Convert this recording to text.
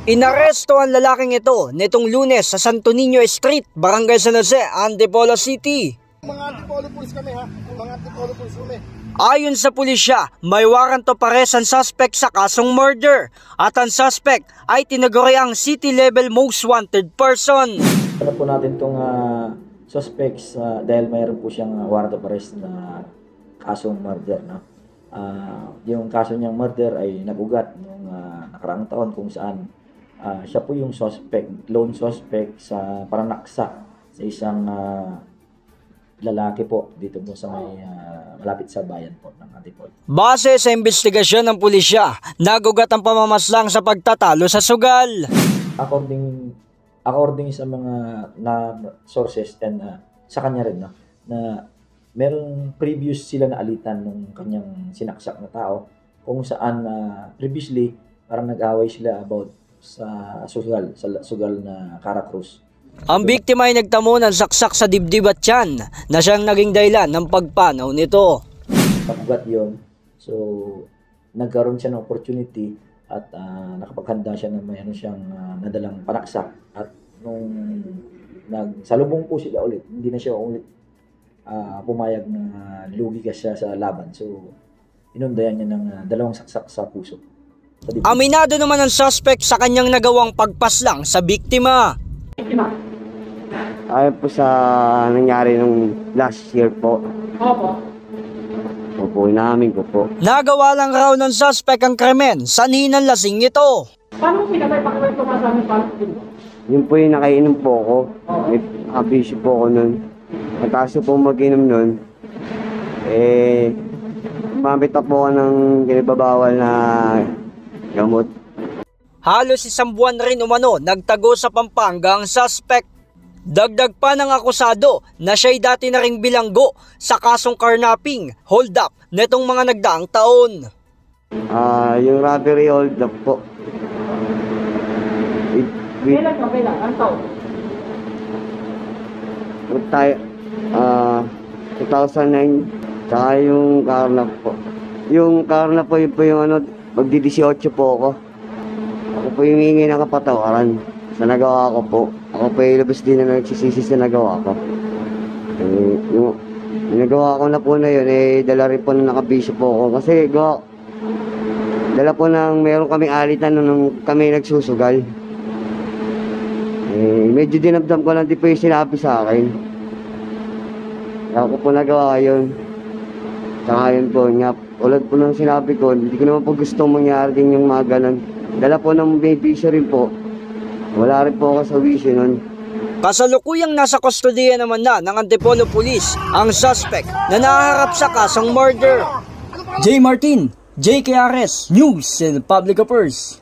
Inaresto ang lalaking ito nitong Lunes sa Santo Niño Street, Barangay San Jose, Antipolo City. Mga Antipolo Police kami ha, mga Antipolo Police kami. Ayon sa pulisya, may warrant of arrest ang suspect sa kasong murder at ang suspect ay tinaguri ang city level most wanted person. Ano po natin itong suspects dahil mayroon po siyang warrant of arrest na kasong murder. No? Yung kaso niyang murder ay nagugat noong nakaraang taon kung saan siya po yung suspect, lone suspect sa pananaksa sa isang lalaki po dito po sa may malapit sa bayan po ng Antipolo. Base sa investigasyon ng pulisya, nagugat ang pamamaslang sa pagtatalo sa sugal. According sa mga sources and sa kanya rin, no, na merong previous sila na alitan ng kanyang sinaksak na tao kung saan previously parang nag-away sila about sa sugal na Caracruz. Ang biktima ay nagtamo ng saksak sa dibdib at tiyan na siyang naging dahilan ng pagpanaw nito. Pagbugat yun, so nagkaroon siya ng opportunity at nakapaghanda siya na mayroon siyang nadalang panaksa. At nung nagsalubong po sila ulit, hindi na siya ulit pumayag na lugi ka siya sa laban. So inundayan niya ng dalawang saksak sa puso. Aminado naman ang suspect sa kanyang nagawang pagpaslang sa biktima. Ayon po sa nangyari nung last year po. Opo, inamin ko po. Nagawa lang raw ng suspect ang krimen sa ninang lasing ito. Paano pinatay pakiwento ka sa amin paano? Yun po yung nakainom po ako. May abisyo po ako nun. Mataas po mag-inom nun. Mamit po ako ng kinibabawal na gamot. Halos isang buwan rin umano nagtago sa Pampanga ang suspect. Dagdag pa ng akusado na siya'y dati na ring bilanggo sa kasong carnapping, hold up netong mga nagdaang taon. Yung robbery hold up po. Kailan ka? Ang taon? 2009. Tsaka yung carnap po. Yung carnap po yun po yung magdi-18 po ako. Ako po yung hihingi ng kapatawaran sa nagawa ko po. Ako po yung labas din na nagsisisi sa nagawa ko. Yung nagawa ko na po na yun, dala rin po na nakabisyo po ako. Kasi dala po ng meron kaming alitan nung kami nagsusugal. Medyo dinamdam ko lang di po yung sinabi sa akin. Ako po nagawa yun. Tsaka yun po, ulad po nang sinabi ko, hindi ko naman po gustong mangyari din yung mga ganun. Dala po ng benepisyo rin po. Wala rin po ako sa wisyo nun. Kasalukuyang nasa kustodiya naman na ng Antipolo Police ang suspect na nahaharap sa kasong murder. J. Martin, JKRS, News and Public Affairs.